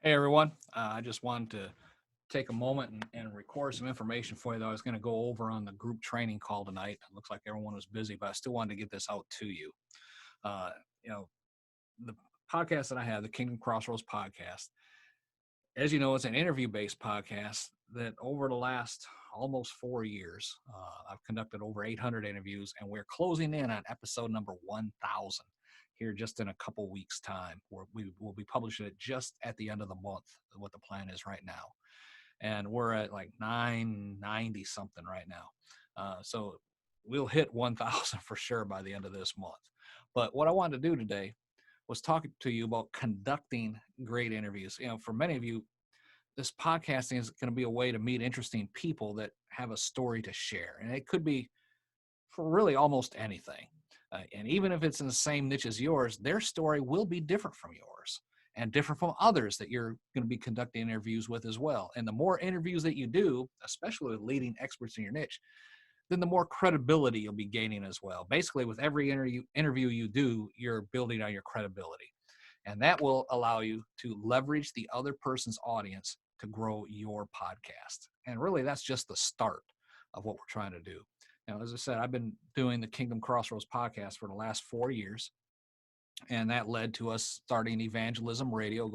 Hey everyone, I just wanted to take a moment and record some information for you that I was going to go over on the group training call tonight. It looks like everyone was busy, but I still wanted to get this out to you. Uh, you know, the podcast that I have, the Kingdom Crossroads podcast, as you know, it's an interview-based podcast that over the last almost 4 years, I've conducted over 800 interviews, and we're closing in on episode number 1,000 here just in a couple weeks' time. We will be publishing it just at the end of the month, what the plan is right now. And we're at like 990 something right now. So we'll hit 1,000 for sure by the end of this month. But what I wanted to do today was talk to you about conducting great interviews. For many of you, this podcasting is going to be a way to meet interesting people that have a story to share. And it could be for really almost anything. And even if it's in the same niche as yours, their story will be different from yours and different from others that you're going to be conducting interviews with as well. And the more interviews that you do, especially with leading experts in your niche, then the more credibility you'll be gaining as well. Basically, with every interview you do, you're building on your credibility. And that will allow you to leverage the other person's audience to grow your podcast. And really, that's just the start of what we're trying to do. Now, as I said, I've been doing the Kingdom Crossroads podcast for the last 4 years. And that led to us starting Evangelism Radio,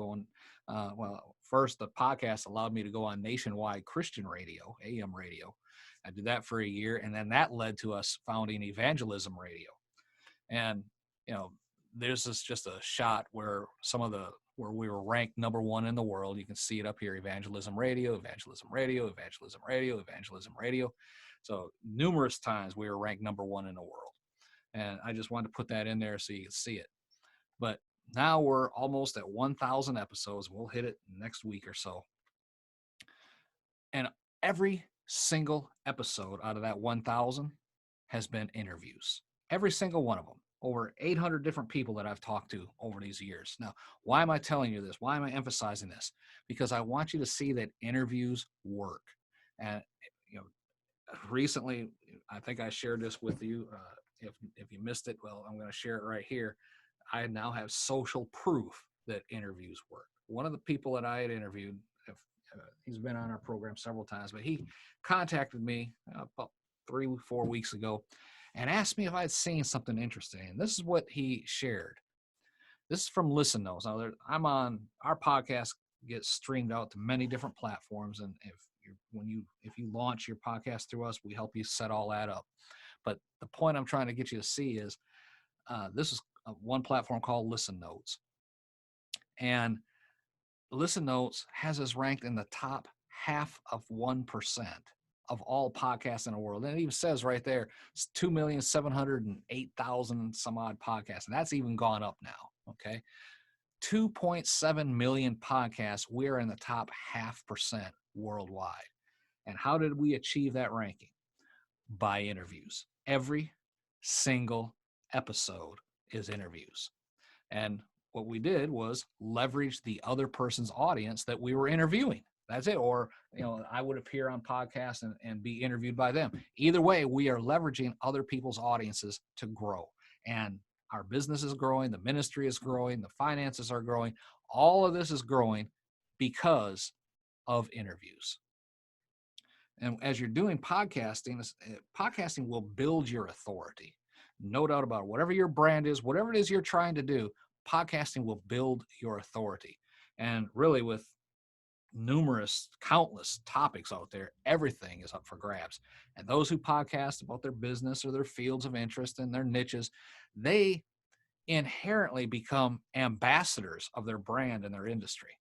first, the podcast allowed me to go on nationwide Christian radio, AM radio. I did that for a year, and then that led to us founding Evangelism Radio. And, this is just a shot where where we were ranked number one in the world. You can see it up here: Evangelism Radio, Evangelism Radio, Evangelism Radio, Evangelism Radio. So numerous times we were ranked number one in the world. And I just wanted to put that in there so you can see it. But now we're almost at 1,000 episodes. We'll hit it next week or so. And every single episode out of that 1,000 has been interviews. Every single one of them. Over 800 different people that I've talked to over these years. Now, why am I telling you this? Why am I emphasizing this? Because I want you to see that interviews work. And, recently, I think I shared this with you. If you missed it, well, I'm going to share it right here. I now have social proof that interviews work. One of the people that I had interviewed, he's been on our program several times, but he contacted me about 3-4 weeks ago and asked me if I had seen something interesting. And this is what he shared. This is from Listen Notes. Now, our podcast gets streamed out to many different platforms, and if you launch your podcast through us, we help you set all that up. But the point I'm trying to get you to see is this is one platform called Listen Notes, and Listen Notes has us ranked in the top 0.5% of all podcasts in the world. And it even says right there, it's 2,708,000 some odd podcasts. And that's even gone up now. Okay. 2.7 million podcasts. We're in the top 0.5% worldwide. And how did we achieve that ranking? By interviews. Every single episode is interviews. And what we did was leverage the other person's audience that we were interviewing. That's it. Or, I would appear on podcasts and be interviewed by them. Either way, we are leveraging other people's audiences to grow. And our business is growing, the ministry is growing, the finances are growing. All of this is growing because of interviews. And as you're doing podcasting will build your authority. No doubt about it. Whatever your brand is, whatever it is you're trying to do, podcasting will build your authority. And really, with countless topics out there, everything is up for grabs. And those who podcast about their business or their fields of interest and their niches, they inherently become ambassadors of their brand and their industry.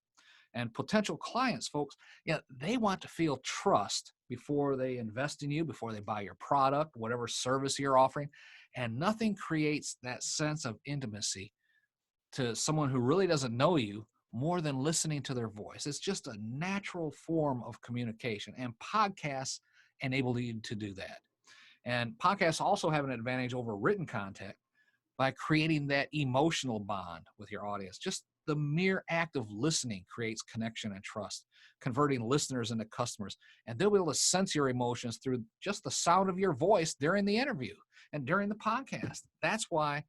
And potential clients, folks, they want to feel trust before they invest in you, before they buy your product, whatever service you're offering. And nothing creates that sense of intimacy to someone who really doesn't know you more than listening to their voice. It's just a natural form of communication, and podcasts enable you to do that. And podcasts also have an advantage over written content by creating that emotional bond with your audience. Just the mere act of listening creates connection and trust, converting listeners into customers. And they'll be able to sense your emotions through just the sound of your voice during the interview and during the podcast. That's why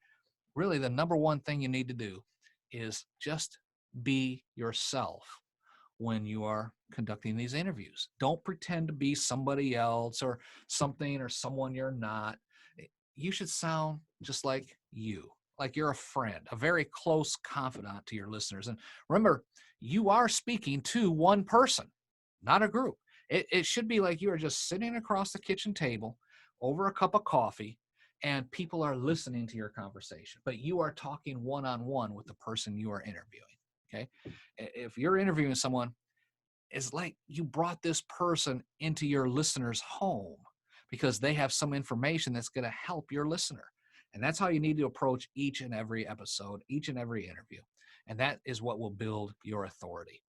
really the number one thing you need to do is just be yourself. when you are conducting these interviews. Don't pretend to be somebody else or something or someone you're not. You should sound just like you, like you're a friend, a very close confidant to your listeners. And remember, you are speaking to one person, not a group. It should be like you are just sitting across the kitchen table over a cup of coffee and people are listening to your conversation, but you are talking one-on-one with the person you are interviewing. Okay. If you're interviewing someone, it's like you brought this person into your listener's home because they have some information that's going to help your listener. And that's how you need to approach each and every episode, each and every interview. And that is what will build your authority.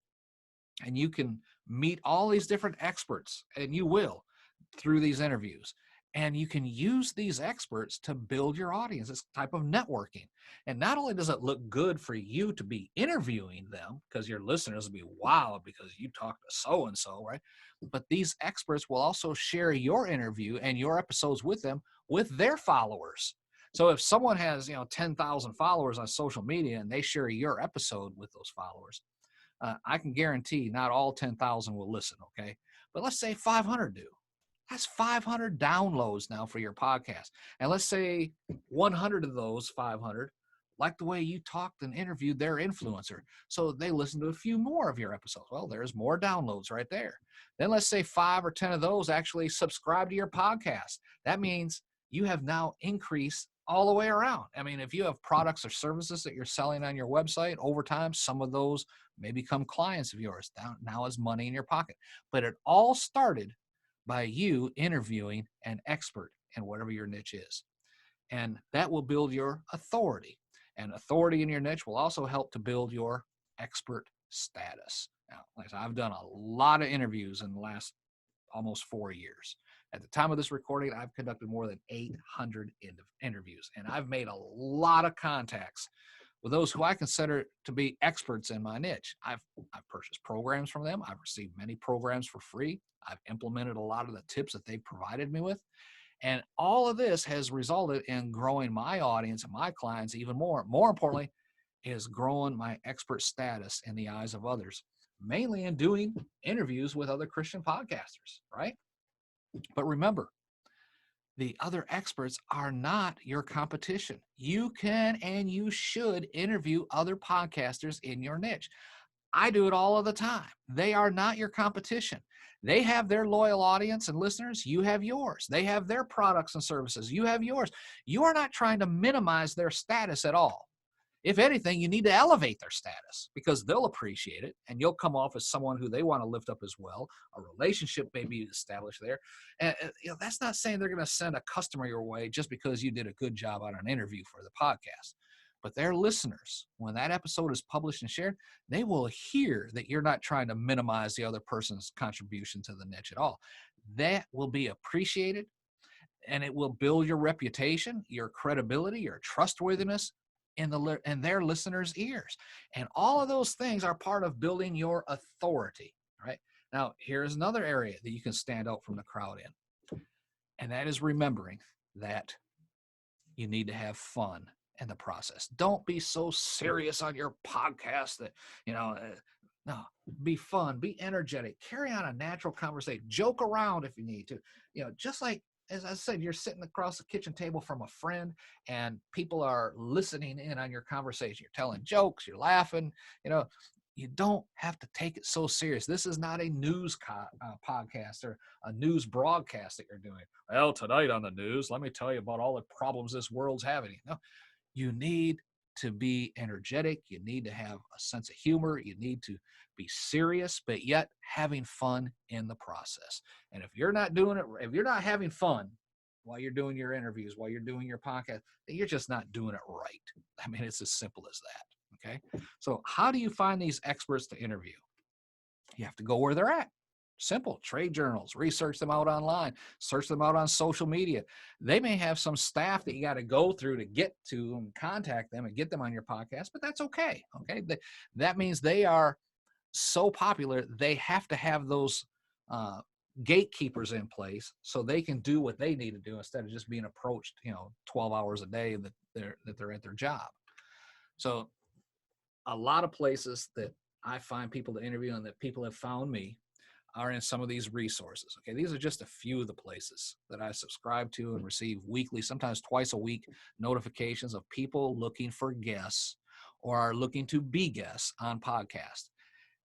And you can meet all these different experts, and you will through these interviews. And you can use these experts to build your audience, this type of networking. And not only does it look good for you to be interviewing them, because your listeners will be wow because you talked to so-and-so, right? But these experts will also share your interview and your episodes with them, with their followers. So if someone has, 10,000 followers on social media and they share your episode with those followers, I can guarantee not all 10,000 will listen, okay? But let's say 500 do. That's 500 downloads now for your podcast. And let's say 100 of those 500 like the way you talked and interviewed their influencer. So they listen to a few more of your episodes. Well, there's more downloads right there. Then let's say 5 or 10 of those actually subscribe to your podcast. That means you have now increased all the way around. I mean, if you have products or services that you're selling on your website over time, some of those may become clients of yours. Now is money in your pocket. But it all started by you interviewing an expert in whatever your niche is. And that will build your authority. And authority in your niche will also help to build your expert status. Now, like I said, I've done a lot of interviews in the last almost 4 years. At the time of this recording, I've conducted more than 800 interviews, and I've made a lot of contacts with those who I consider to be experts in my niche. I've purchased programs from them. I've received many programs for free. I've implemented a lot of the tips that they've provided me with. And all of this has resulted in growing my audience and my clients even more. More importantly, is growing my expert status in the eyes of others, mainly in doing interviews with other Christian podcasters, right? But remember, the other experts are not your competition. You can and you should interview other podcasters in your niche. I do it all of the time. They are not your competition. They have their loyal audience and listeners. You have yours. They have their products and services. You have yours. You are not trying to minimize their status at all. If anything, you need to elevate their status because they'll appreciate it and you'll come off as someone who they want to lift up as well. A relationship may be established there. And that's not saying they're going to send a customer your way just because you did a good job on an interview for the podcast. But their listeners, when that episode is published and shared, they will hear that you're not trying to minimize the other person's contribution to the niche at all. That will be appreciated and it will build your reputation, your credibility, your trustworthiness in their listeners' ears. And all of those things are part of building your authority, right? Now, here's another area that you can stand out from the crowd in, and that is remembering that you need to have fun in the process. Don't be so serious on your podcast that, no, be fun, be energetic, carry on a natural conversation, joke around if you need to, just like, as I said, you're sitting across the kitchen table from a friend and people are listening in on your conversation. You're telling jokes, you're laughing, you don't have to take it so serious. This is not a news podcast or a news broadcast that you're doing. Well, tonight on the news, let me tell you about all the problems this world's having. No, you need to be energetic. You need to have a sense of humor. You need to be serious, but yet having fun in the process. And if you're not doing it, if you're not having fun while you're doing your interviews, while you're doing your podcast, then you're just not doing it right. I mean, it's as simple as that. Okay. So how do you find these experts to interview? You have to go where they're at. Simple. Trade journals, research them out online, search them out on social media. They may have some staff that you got to go through to get to and contact them and get them on your podcast, but that's okay. Okay. That means they are so popular, they have to have those gatekeepers in place so they can do what they need to do instead of just being approached, 12 hours a day that they're at their job. So a lot of places that I find people to interview and that people have found me are in some of these resources. Okay, these are just a few of the places that I subscribe to and receive weekly, sometimes twice a week, notifications of people looking for guests or are looking to be guests on podcasts.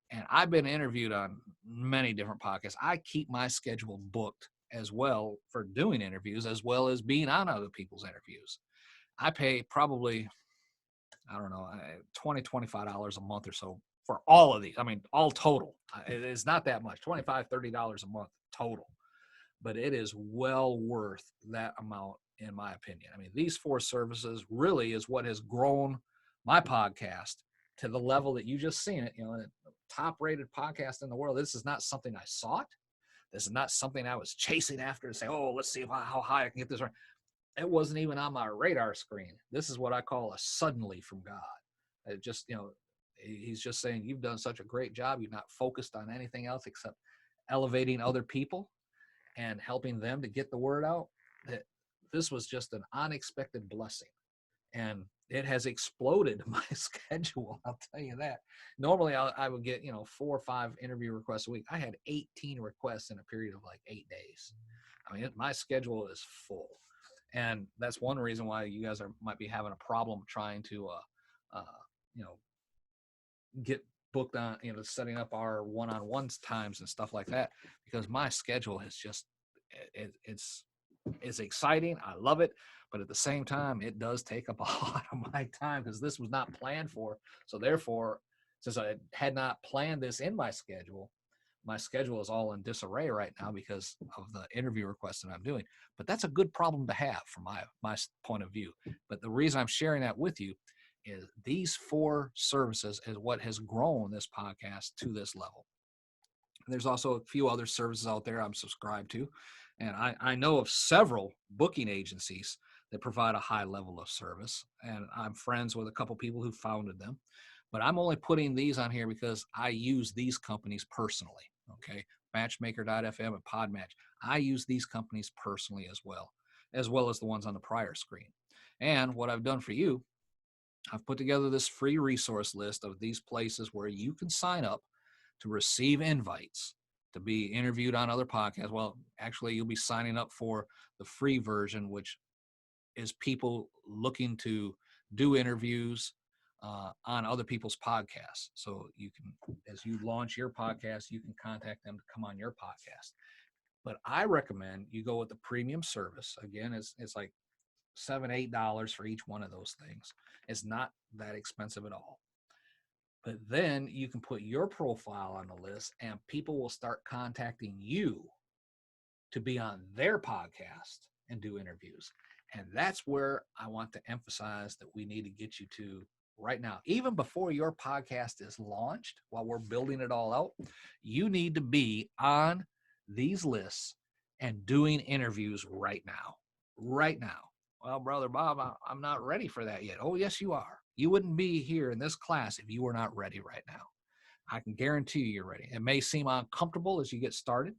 And I've been interviewed on many different podcasts. I keep my schedule booked as well for doing interviews as well as being on other people's interviews. I pay probably, I don't know, $20, $25 a month or so for all of these. I mean, all total. It is not that much, $25, $30 a month total, but it is well worth that amount, in my opinion. I mean, these four services really is what has grown my podcast to the level that you just seen it, top rated podcast in the world. This is not something I sought. This is not something I was chasing after to say, oh, let's see how high I can get this. It wasn't even on my radar screen. This is what I call a suddenly from God. It just, he's just saying, you've done such a great job. You're not focused on anything else except elevating other people and helping them to get the word out. That this was just an unexpected blessing. And it has exploded my schedule. I'll tell you that. Normally I would get, 4 or 5 interview requests a week. I had 18 requests in a period of like 8 days. I mean, my schedule is full. And that's one reason why you guys might be having a problem trying to, get booked on, setting up our one-on-ones times and stuff like that, because my schedule is just, it's exciting. I love it. But at the same time, it does take up a lot of my time because this was not planned for. So therefore, since I had not planned this in my schedule is all in disarray right now because of the interview requests that I'm doing. But that's a good problem to have from my point of view. But the reason I'm sharing that with you is these 4 services is what has grown this podcast to this level. There's also a few other services out there I'm subscribed to. And I know of several booking agencies that provide a high level of service. And I'm friends with a couple people who founded them. But I'm only putting these on here because I use these companies personally. Okay. Matchmaker.fm and Podmatch. I use these companies personally as well as the ones on the prior screen. And what I've done for you, I've put together this free resource list of these places where you can sign up to receive invites to be interviewed on other podcasts. Well, actually, you'll be signing up for the free version, which is people looking to do interviews on other people's podcasts. So you can, as you launch your podcast, you can contact them to come on your podcast. But I recommend you go with the premium service. Again, it's like $7, $8 for each one of those things. It's not that expensive at all. But then you can put your profile on the list and people will start contacting you to be on their podcast and do interviews. And that's where I want to emphasize that we need to get you to right now. Even before your podcast is launched, while we're building it all out, you need to be on these lists and doing interviews right now. Right now. Well, Brother Bob, I'm not ready for that yet. Oh, yes, you are. You wouldn't be here in this class if you were not ready right now. I can guarantee you're ready. It may seem uncomfortable as you get started,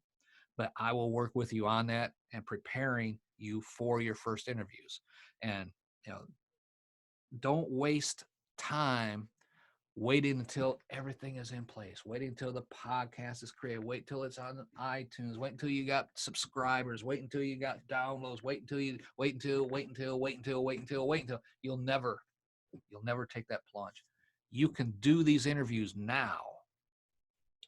but I will work with you on that and preparing you for your first interviews. And, don't waste time waiting until everything is in place, waiting until the podcast is created, wait till it's on iTunes, wait until you got subscribers, wait until you got downloads, wait until you'll never take that plunge. You can do these interviews now.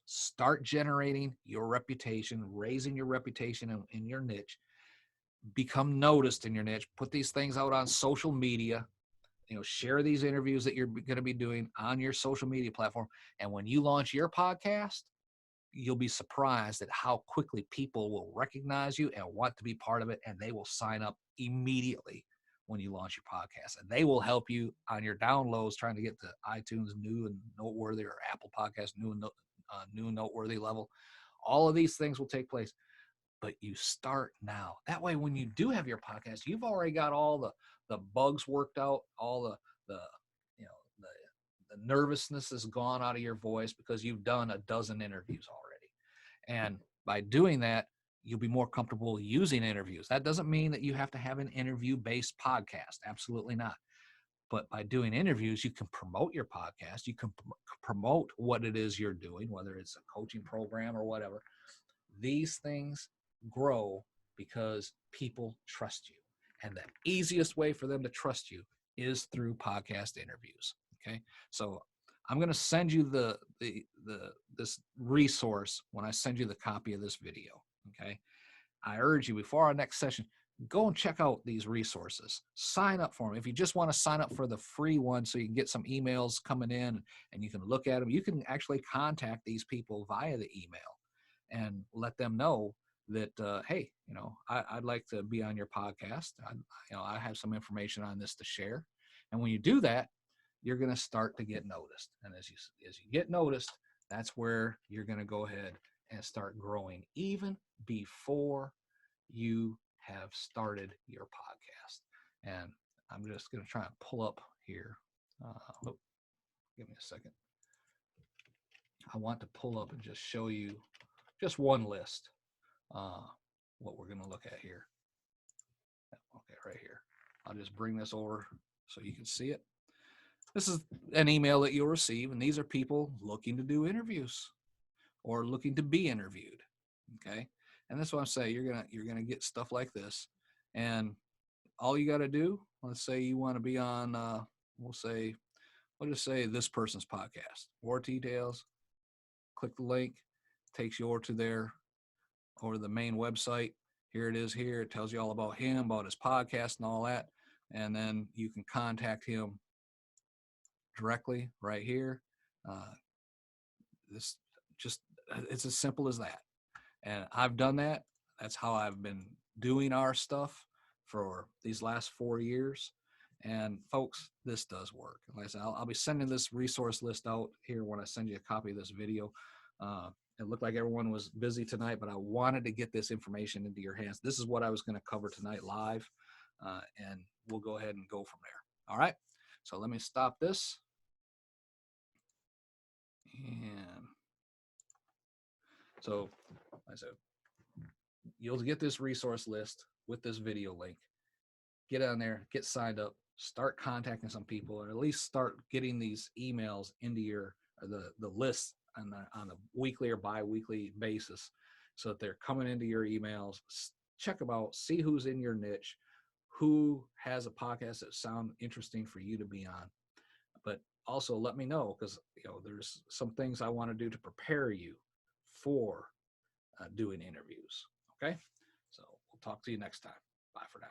Start generating your reputation, raising your reputation in your niche, become noticed in your niche, put these things out on social media, share these interviews that you're going to be doing on your social media platform. And when you launch your podcast, you'll be surprised at how quickly people will recognize you and want to be part of it. And they will sign up immediately when you launch your podcast. And they will help you on your downloads trying to get to iTunes new and noteworthy or Apple Podcast new and noteworthy level. All of these things will take place. But you start now. That way, when you do have your podcast, you've already got all the bugs worked out, all the nervousness is gone out of your voice because you've done a dozen interviews already. And by doing that, you'll be more comfortable using interviews. That doesn't mean that you have to have an interview-based podcast. Absolutely not. But by doing interviews, you can promote your podcast. You can promote what it is you're doing, whether it's a coaching program or whatever. These things grow because people trust you. And the easiest way for them to trust you is through podcast interviews. Okay. So I'm going to send you this resource when I send you the copy of this video. Okay. I urge you, before our next session, go and check out these resources. Sign up for them. If you just want to sign up for the free one so you can get some emails coming in and you can look at them, you can actually contact these people via the email and let them know that, hey, I'd like to be on your podcast. I have some information on this to share. And when you do that, you're going to start to get noticed. And as you get noticed, that's where you're going to go ahead and start growing even before you have started your podcast. And I'm just going to try and pull up here. Give me a second. I want to pull up and just show you just one list, what we're going to look at here. Okay, right here. I'll just bring this over so you can see it. This is an email that you'll receive, and these are people looking to do interviews or looking to be interviewed. Okay, and that's what I'm saying. You're gonna get stuff like this, and all you got to do. Let's say you want to be on. We'll just say this person's podcast. More details. Click the link. Takes you over to the main website. Here it is. Here it tells you all about him, about his podcast, and all that. And then you can contact him directly right here. It's as simple as that. And I've done that. That's how I've been doing our stuff for these last 4 years. And folks, this does work. Like I said, I'll be sending this resource list out here when I send you a copy of this video. It looked like everyone was busy tonight, but I wanted to get this information into your hands. This is what I was going to cover tonight live, and we'll go ahead and go from there. All right. So let me stop this. And so, like I said, you'll get this resource list with this video link. Get on there, get signed up, start contacting some people, or at least start getting these emails into the list on a weekly or bi-weekly basis, so that they're coming into your emails. Check them out, see who's in your niche, who has a podcast that sound interesting for you to be on. But also let me know, because there's some things I want to do to prepare you for doing interviews. Okay, so we'll talk to you next time. Bye for now.